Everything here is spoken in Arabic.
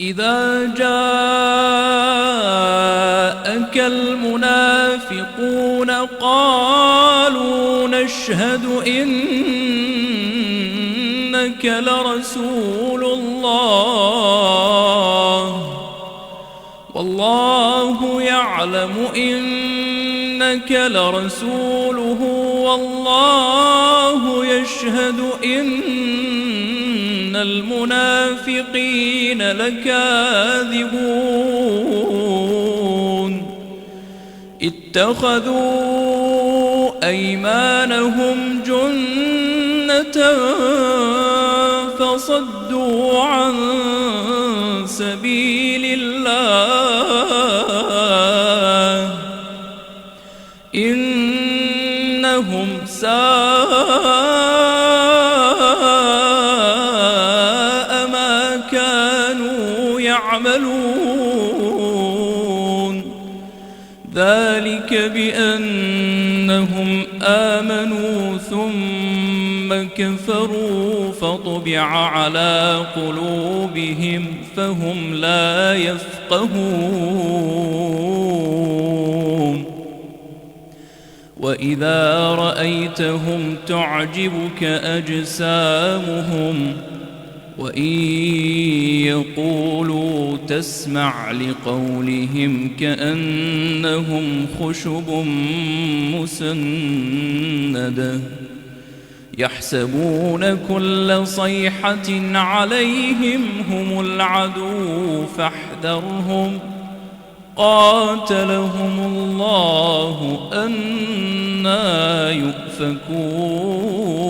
إذا جاءك المنافقون قالوا نشهد إنك لرسول الله والله يعلم إنك لرسوله والله يشهد إن المنافقين لكاذبون اتخذوا أيمانهم جنة فصدوا عن سبيل الله إنهم ساء ما كانوا يعملون ذلك بأنهم آمنوا ثم كفروا فطبع على قلوبهم فهم لا يفقهون وإذا رأيتهم تعجبك أجسامهم وإن يقولوا تسمع لقولهم كأنهم خشب مسندة يحسبون كل صيحة عليهم هم العدو فاحذرهم قاتلهم الله أنى يؤفكون